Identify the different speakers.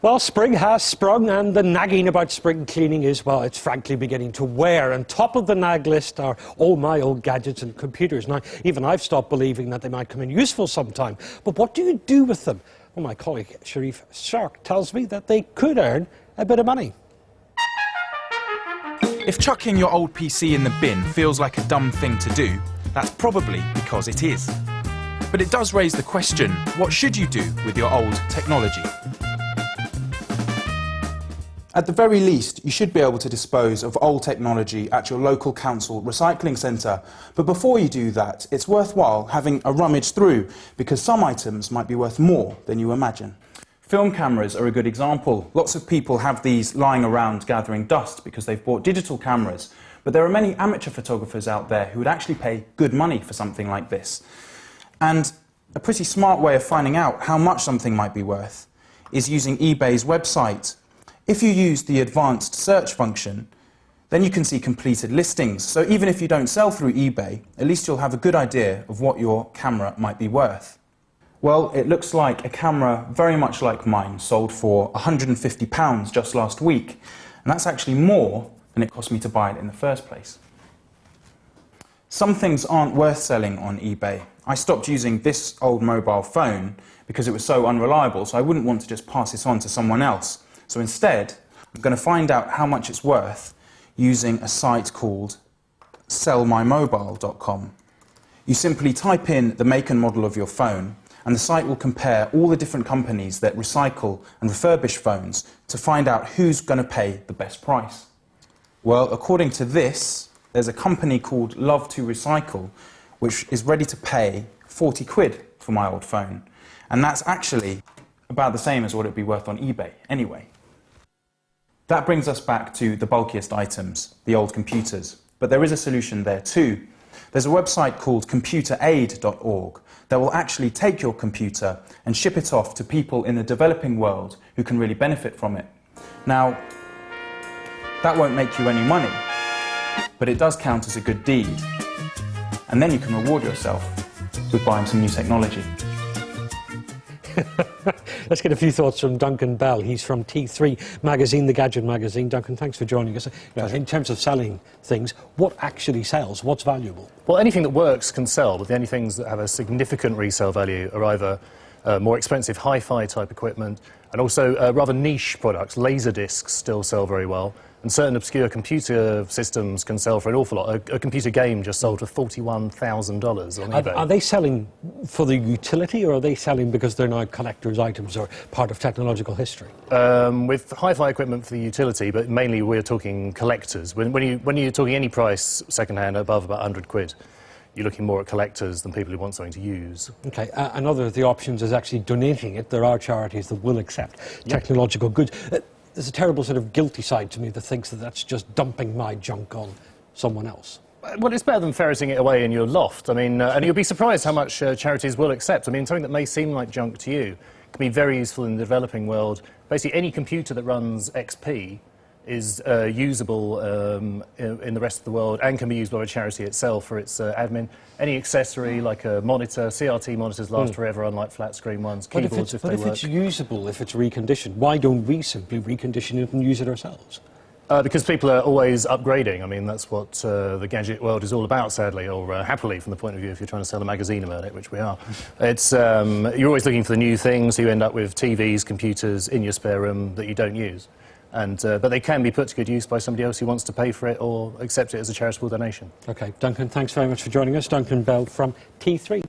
Speaker 1: Well, spring has sprung, and the nagging about spring cleaning is, well, it's frankly beginning to wear. And top of the nag list are all my old gadgets and computers. Now, even I've stopped believing that they might come in useful sometime. But what do you do with them? Well, my colleague Sharif Shark tells me that they could earn a bit of money.
Speaker 2: If chucking your old PC in the bin feels like a dumb thing to do, that's probably because it is. But it does raise the question, what should you do with your old technology? At the very least, you should be able to dispose of old technology at your local council recycling centre. But before you do that, it's worthwhile having a rummage through, because some items might be worth more than you imagine. Film cameras are a good example. Lots of people have these lying around gathering dust because they've bought digital cameras. But there are many amateur photographers out there who would actually pay good money for something like this. And a pretty smart way of finding out how much something might be worth is using eBay's website. If you use the advanced search function, then you can see completed listings. So even if you don't sell through eBay, at least you'll have a good idea of what your camera might be worth. Well, it looks like a camera very much like mine sold for £150 just last week. And that's actually more than it cost me to buy it in the first place. Some things aren't worth selling on eBay. I stopped using this old mobile phone because it was so unreliable, so I wouldn't want to just pass it on to someone else. So instead, I'm going to find out how much it's worth using a site called sellmymobile.com. You simply type in the make and model of your phone, and the site will compare all the different companies that recycle and refurbish phones to find out who's going to pay the best price. Well, according to this, there's a company called Love to Recycle, which is ready to pay 40 quid for my old phone. And that's actually about the same as what it'd be worth on eBay anyway. That brings us back to the bulkiest items, the old computers. But there is a solution there too. There's a website called computeraid.org that will actually take your computer and ship it off to people in the developing world who can really benefit from it. Now, that won't make you any money, but it does count as a good deed. And then you can reward yourself with buying some new technology.
Speaker 1: Let's get a few thoughts from Duncan Bell. He's from T3 magazine, the Gadget magazine. Duncan, thanks for joining us. In terms of selling things, what actually sells? What's valuable?
Speaker 3: Well, anything that works can sell, but the only things that have a significant resale value are either more expensive hi-fi type equipment and also rather niche products. Laser discs still sell very well, and certain obscure computer systems can sell for an awful lot. A computer game just sold for $41,000 on eBay.
Speaker 1: Are they selling for the utility, or are they selling because they're now collector's items or part of technological history?
Speaker 3: With hi-fi equipment for the utility, but mainly we're talking collectors. When you're talking any price second-hand above about 100 quid, you're looking more at collectors than people who want something to use.
Speaker 1: OK, another of the options is actually donating it. There are charities that will accept technological goods. There's a terrible sort of guilty side to me that thinks that that's just dumping my junk on someone else.
Speaker 3: Well, it's better than ferreting it away in your loft. I mean, and you'll be surprised how much charities will accept. I mean, something that may seem like junk to you can be very useful in the developing world. Basically, any computer that runs XP is usable in the rest of the world and can be used by a charity itself for its admin. Any accessory, like a monitor, CRT monitors last forever, unlike flat screen ones, keyboards if they work.
Speaker 1: But if it's usable, if it's reconditioned, why don't we simply recondition it and use it ourselves?
Speaker 3: Because people are always upgrading. I mean, that's what the gadget world is all about, sadly, or happily from the point of view if you're trying to sell a magazine about it, which we are. It's, you're always looking for the new things, so you end up with TVs, computers in your spare room that you don't use. But they can be put to good use by somebody else who wants to pay for it or accept it as a charitable donation.
Speaker 1: OK, Duncan, thanks very much for joining us. Duncan Bell from T3.